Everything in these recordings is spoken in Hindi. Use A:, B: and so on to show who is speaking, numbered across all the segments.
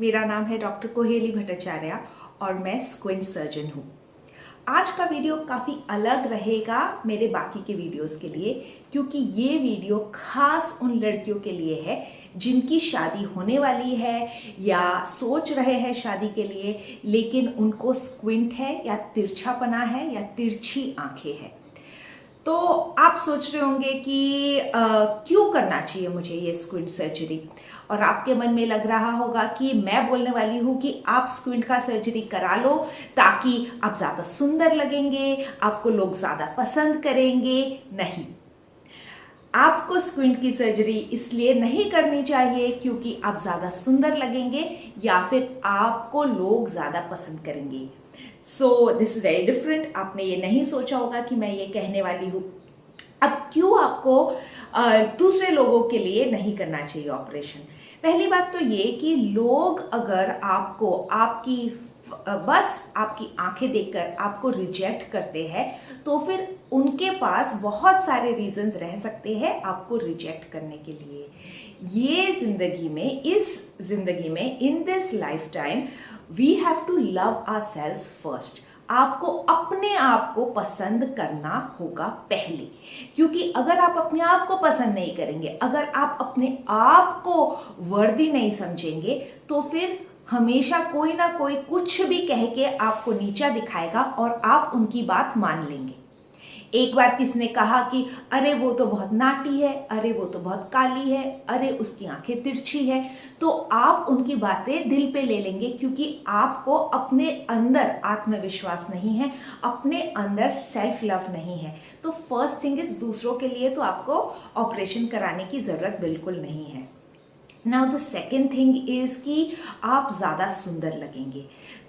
A: मेरा नाम है डॉक्टर कोहेली भट्टाचार्य और मैं स्क्विंट सर्जन हूँ। आज का वीडियो काफ़ी अलग रहेगा मेरे बाकी के वीडियोस के लिए, क्योंकि ये वीडियो खास उन लड़कियों के लिए है जिनकी शादी होने वाली है या सोच रहे हैं शादी के लिए, लेकिन उनको स्क्विंट है या तिरछापना है या तिरछी आंखें हैं। तो आप सोच रहे होंगे कि क्यों करना चाहिए मुझे ये स्क्विंट सर्जरी, और आपके मन में लग रहा होगा कि मैं बोलने वाली हूँ कि आप स्क्विंट का सर्जरी करा लो ताकि आप ज़्यादा सुंदर लगेंगे, आपको लोग ज़्यादा पसंद करेंगे। नहीं, आपको स्क्विंट की सर्जरी इसलिए नहीं करनी चाहिए क्योंकि आप ज़्यादा सुंदर लगेंगे या फिर आपको लोग ज़्यादा पसंद करेंगे। So this is very different. आपने ये नहीं सोचा होगा कि मैं ये कहने वाली हूँ। अब क्यों आपको दूसरे लोगों के लिए नहीं करना चाहिए ऑपरेशन? पहली बात तो ये कि लोग अगर आपको बस आपकी आंखें देखकर आपको रिजेक्ट करते हैं तो फिर उनके पास बहुत सारे रीजंस रह सकते हैं आपको रिजेक्ट करने के लिए। इस जिंदगी में in this lifetime we have to love ourselves first. आपको अपने आप को पसंद करना होगा पहले, क्योंकि अगर आप अपने आप को पसंद नहीं करेंगे, अगर आप अपने आप को वर्दी नहीं समझेंगे, तो फिर हमेशा कोई ना कोई कुछ भी कह के आपको नीचा दिखाएगा और आप उनकी बात मान लेंगे। एक बार किसने कहा कि अरे वो तो बहुत नाटी है, अरे वो तो बहुत काली है, अरे उसकी आंखें तिरछी है, तो आप उनकी बातें दिल पे ले लेंगे क्योंकि आपको अपने अंदर आत्मविश्वास नहीं है, अपने अंदर सेल्फ लव नहीं है। तो फर्स्ट थिंग इज, दूसरों के लिए तो आपको ऑपरेशन कराने की जरूरत बिल्कुल नहीं है। Now the second thing is कि आप ज़्यादा सुंदर लगेंगे।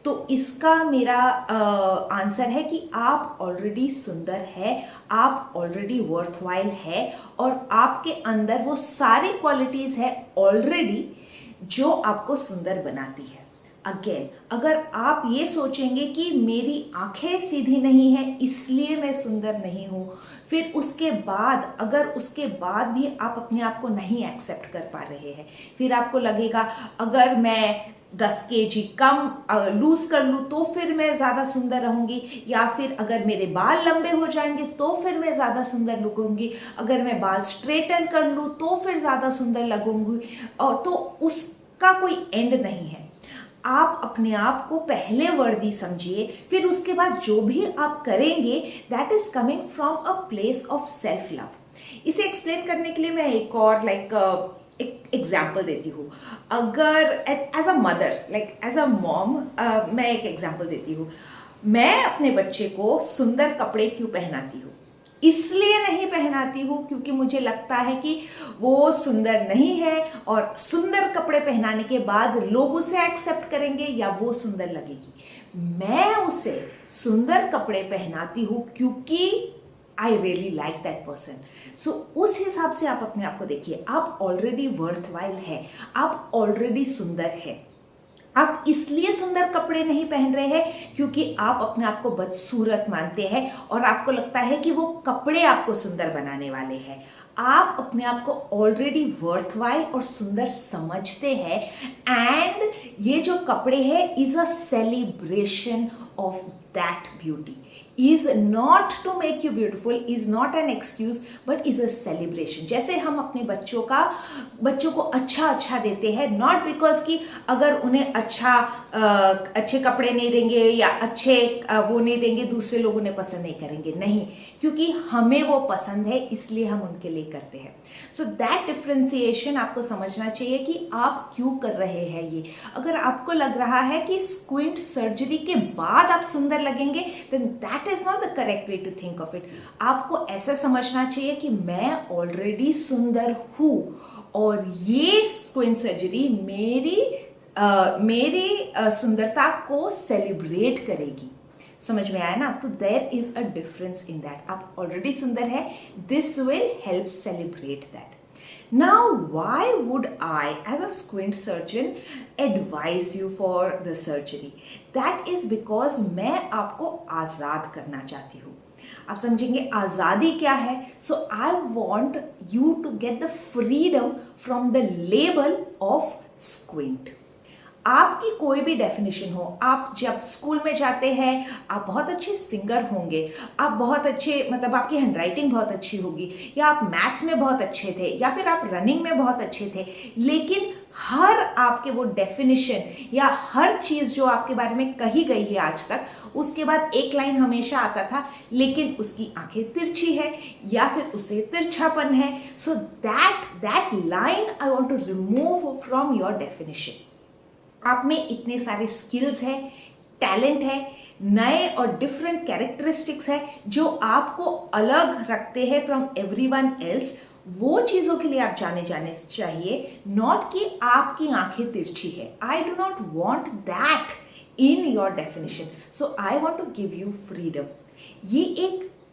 A: तो इसका मेरा आंसर है कि आप ऑलरेडी सुंदर है, आप ऑलरेडी वर्थवाइल है और आपके अंदर वो सारी क्वालिटीज़ है ऑलरेडी जो आपको सुंदर बनाती है। अगेन, अगर आप ये सोचेंगे कि मेरी आंखें सीधी नहीं है इसलिए मैं सुंदर नहीं हूँ, फिर उसके बाद भी आप अपने आप को नहीं एक्सेप्ट कर पा रहे हैं, फिर आपको लगेगा अगर मैं 10 kg कम लूज कर लूँ तो फिर मैं ज़्यादा सुंदर रहूँगी, या फिर अगर मेरे बाल लंबे हो जाएंगे तो फिर मैं ज़्यादा सुंदर लगूंगी, अगर मैं बाल स्ट्रेटन कर लूँ तो फिर ज़्यादा सुंदर लगूंगी, और तो उसका कोई एंड नहीं है। आप अपने आप को पहले वर्दी समझिए, फिर उसके बाद जो भी आप करेंगे that is coming from a place of self love. इसे एक्सप्लेन करने के लिए मैं एक और एक एग्जाम्पल देती हूँ। अगर as a mother, as a mom, मैं एक एग्जाम्पल देती हूँ। मैं अपने बच्चे को सुंदर कपड़े क्यों पहनाती हूँ? इसलिए नहीं पहनाती हूँ क्योंकि मुझे लगता है कि वो सुंदर नहीं है और सुंदर कपड़े पहनाने के बाद लोग उसे एक्सेप्ट करेंगे या वो सुंदर लगेगी। मैं उसे सुंदर कपड़े पहनाती हूँ क्योंकि I really like that person. So उस हिसाब से आप अपने आप को देखिए। आप ऑलरेडी वर्थवाइल है, आप ऑलरेडी सुंदर है। आप इसलिए सुंदर कपड़े नहीं पहन रहे हैं क्योंकि आप अपने आप को बदसूरत मानते हैं और आपको लगता है कि वो कपड़े आपको सुंदर बनाने वाले हैं। आप अपने आप को ऑलरेडी वर्थवाइल और सुंदर समझते हैं, एंड ये जो कपड़े हैं is a celebration of that beauty. is not to make you beautiful, is not an excuse, but is a celebration। जैसे हम अपने बच्चों को अच्छा देते हैं, नॉट बिकॉज कि अगर उन्हें अच्छे कपड़े नहीं देंगे या अच्छे वो नहीं देंगे दूसरे लोग उन्हें पसंद नहीं करेंगे, नहीं, क्योंकि हमें वो पसंद है इसलिए हम उनके लिए करते हैं। सो दैट डिफ्रेंसिएशन आपको समझना चाहिए कि आप क्यों कर रहे हैं ये। अगर आपको लग रहा है कि स्क्विंट सर्जरी के बाद आप सुंदर लगेंगे, then that is not the correct way to think of it. आपको ऐसा समझना चाहिए कि मैं ऑलरेडी सुंदर हूं और ये स्क्विंट सर्जरी मेरी सुंदरता को सेलिब्रेट करेगी। समझ में आया ना? तो there is a difference in that. आप ऑलरेडी सुंदर है, this will help celebrate that. Now, why would I, as a squint surgeon, advise you for the surgery? That is because मैं आपको आज़ाद करना चाहती हूँ। आप समझेंगे आज़ादी क्या है? So I want you to get the freedom from the label of squint. आपकी कोई भी डेफिनेशन हो, आप जब स्कूल में जाते हैं आप बहुत अच्छे सिंगर होंगे, आप बहुत अच्छे मतलब आपकी हैंडराइटिंग बहुत अच्छी होगी, या आप मैथ्स में बहुत अच्छे थे, या फिर आप रनिंग में बहुत अच्छे थे, लेकिन हर आपके वो डेफिनेशन या हर चीज जो आपके बारे में कही गई है आज तक, उसके बाद एक लाइन हमेशा आता था, लेकिन उसकी आंखें तिरछी है या फिर उसे तिरछापन है। So that line I want to remove from your definition. आप में इतने सारे स्किल्स है, टैलेंट है, नए और डिफरेंट कैरेक्टरिस्टिक्स है जो आपको अलग रखते हैं फ्रॉम एवरीवन एल्स। वो चीजों के लिए आप जाने चाहिए, नॉट कि आपकी आंखें तिरछी है। I do not want that in your definition, so I want to give you freedom. ये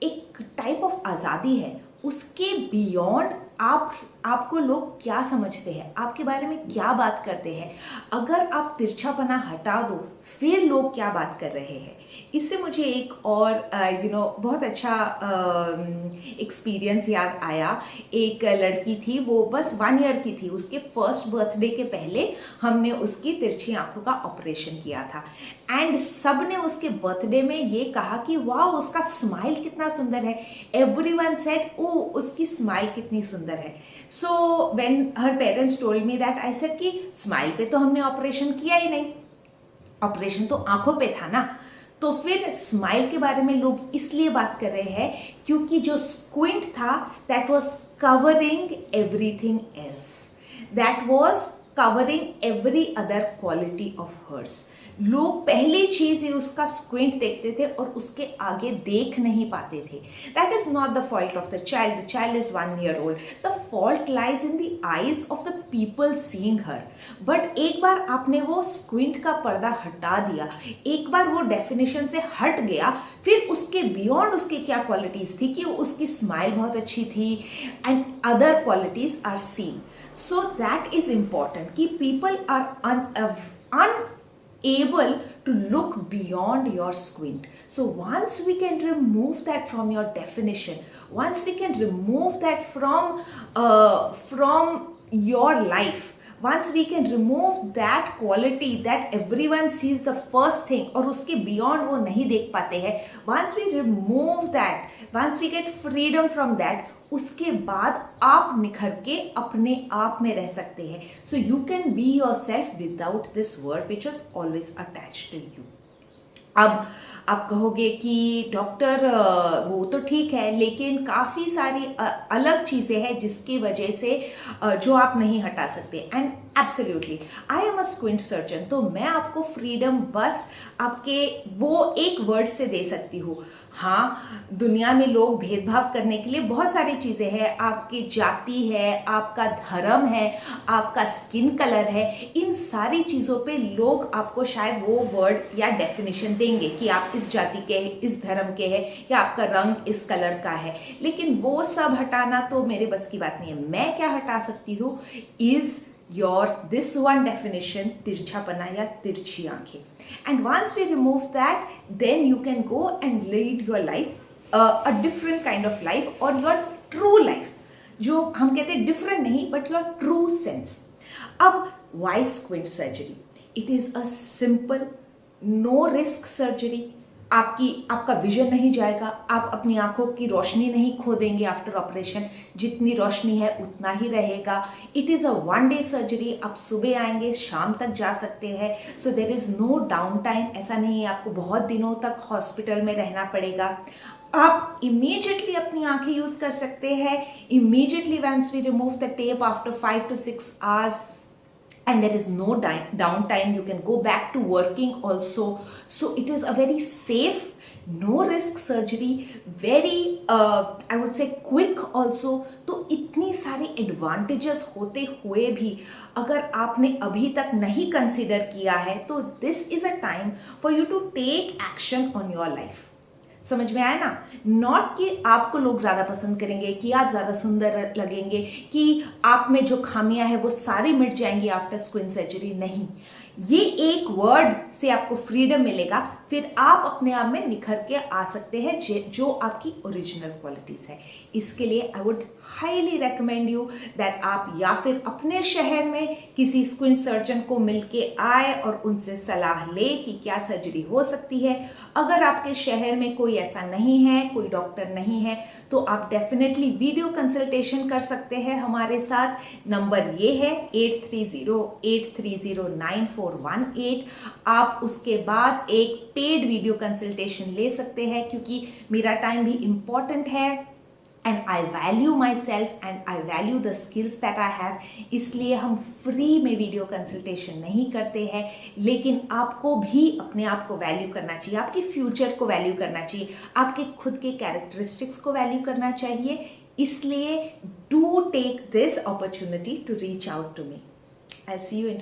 A: एक टाइप ऑफ आज़ादी है, उसके बियॉन्ड आपको लोग क्या समझते हैं, आपके बारे में क्या बात करते हैं, अगर आप तिरछापना हटा दो फिर लोग क्या बात कर रहे हैं। इससे मुझे एक और बहुत अच्छा एक्सपीरियंस याद आया। एक लड़की थी, वो बस 1 ईयर की थी, उसके फर्स्ट बर्थडे के पहले हमने उसकी तिरछी आंखों का ऑपरेशन किया था, एंड सब ने उसके बर्थडे में ये कहा कि वाह उसका स्माइल कितना सुंदर है। एवरीवन सेड ओ उसकी स्माइल कितनी सुंदर है। So when her parents told me that, I said कि स्माइल पे तो हमने ऑपरेशन किया ही नहीं, ऑपरेशन तो आंखों पे था ना। तो फिर स्माइल के बारे में लोग इसलिए बात कर रहे हैं क्योंकि जो स्क्विंट था that was covering everything else, that was covering every other quality of hers. लोग पहली चीज ही उसका स्क्विंट देखते थे और उसके आगे देख नहीं पाते थे। That is not the fault of the child is 1 year old, the fault lies in the eyes of the people seeing her. But एक बार आपने वो स्क्विंट का पर्दा हटा दिया, एक बार वो डेफिनेशन से हट गया, फिर उसके बियॉन्ड उसकी क्या क्वालिटीज थी कि उसकी स्माइल बहुत अच्छी थी and other qualities are seen. So that is important कि people are unable to look beyond your squint. So once we can remove that from your definition, once we can remove that from your life, once we can remove that quality that everyone sees the first thing और उसके beyond वो नहीं देख पाते हैं, once we remove that, once we get freedom from that, उसके बाद आप निखर के अपने आप में रह सकते हैं। So you can be yourself without this word which was always attached to you. अब आप कहोगे कि डॉक्टर वो तो ठीक है, लेकिन काफ़ी सारी अलग चीज़ें हैं जिसकी वजह से जो आप नहीं हटा सकते। And absolutely I am a squint surgeon, तो मैं आपको फ्रीडम बस आपके वो एक वर्ड से दे सकती हूँ। हाँ, दुनिया में लोग भेदभाव करने के लिए बहुत सारी चीज़ें हैं, आपकी जाति है, आपका धर्म है, आपका स्किन कलर है, इन सारी चीज़ों पे लोग आपको शायद वो वर्ड या डेफिनेशन देंगे कि आप इस जाति के, इस धर्म के हैं, या आपका रंग इस कलर का है, लेकिन वो सब हटाना तो मेरे बस की बात नहीं है। मैं क्या हटा सकती हूँ is your this one definition, तिरछापना या तिरछी आंखें। And once we remove that, then you can go and lead your life, a different kind of life, or your true life, जो हम कहते हैं different नहीं but your true sense। अब why squint surgery? It is a simple, no risk surgery। आपका विजन नहीं जाएगा, आप अपनी आंखों की रोशनी नहीं खो देंगे आफ्टर ऑपरेशन, जितनी रोशनी है उतना ही रहेगा। It is a 1 day surgery, आप सुबह आएंगे शाम तक जा सकते हैं। So there is no down time, ऐसा नहीं है आपको बहुत दिनों तक हॉस्पिटल में रहना पड़ेगा। आप इमीडिएटली अपनी आंखें यूज कर सकते हैं, immediately once we remove the tape after 5 to 6 hours, and there is no downtime, you can go back to working also. So it is a very safe, no risk surgery, very I would say quick also। तो इतनी सारी एडवांटेजेस होते हुए भी अगर आपने अभी तक नहीं कंसिडर किया है, तो this is a time for you to take action on your life. समझ में आया ना? नॉट कि आपको लोग ज़्यादा पसंद करेंगे, कि आप ज़्यादा सुंदर लगेंगे, कि आप में जो खामियां हैं वो सारी मिट जाएंगी आफ्टर स्क्विंट सर्जरी। नहीं, ये एक वर्ड से आपको फ्रीडम मिलेगा, फिर आप अपने आप में निखर के आ सकते हैं जो आपकी ओरिजिनल क्वालिटीज है। इसके लिए I would highly recommend you that आप या फिर अपने शहर में किसी स्क्विन सर्जन को मिलके आए और उनसे सलाह ले कि क्या सर्जरी हो सकती है। अगर आपके शहर में कोई ऐसा नहीं है, कोई डॉक्टर नहीं है, तो आप डेफिनेटली वीडियो कंसल्टेशन कर सकते हैं हमारे साथ। नंबर ये है 8308309418। आप उसके बाद एक पेड वीडियो कंसल्टेशन ले सकते हैं, क्योंकि मेरा टाइम भी इंपॉर्टेंट है and I value my self and I value the skills that I have. इसलिए हम फ्री में वीडियो कंसल्टेशन नहीं करते हैं, लेकिन आपको भी अपने आप को वैल्यू करना चाहिए, आपके फ्यूचर को वैल्यू करना चाहिए, आपके खुद के कैरेक्टरिस्टिक्स को वैल्यू करना चाहिए। इसलिए do take this opportunity to reach out to me. I see you in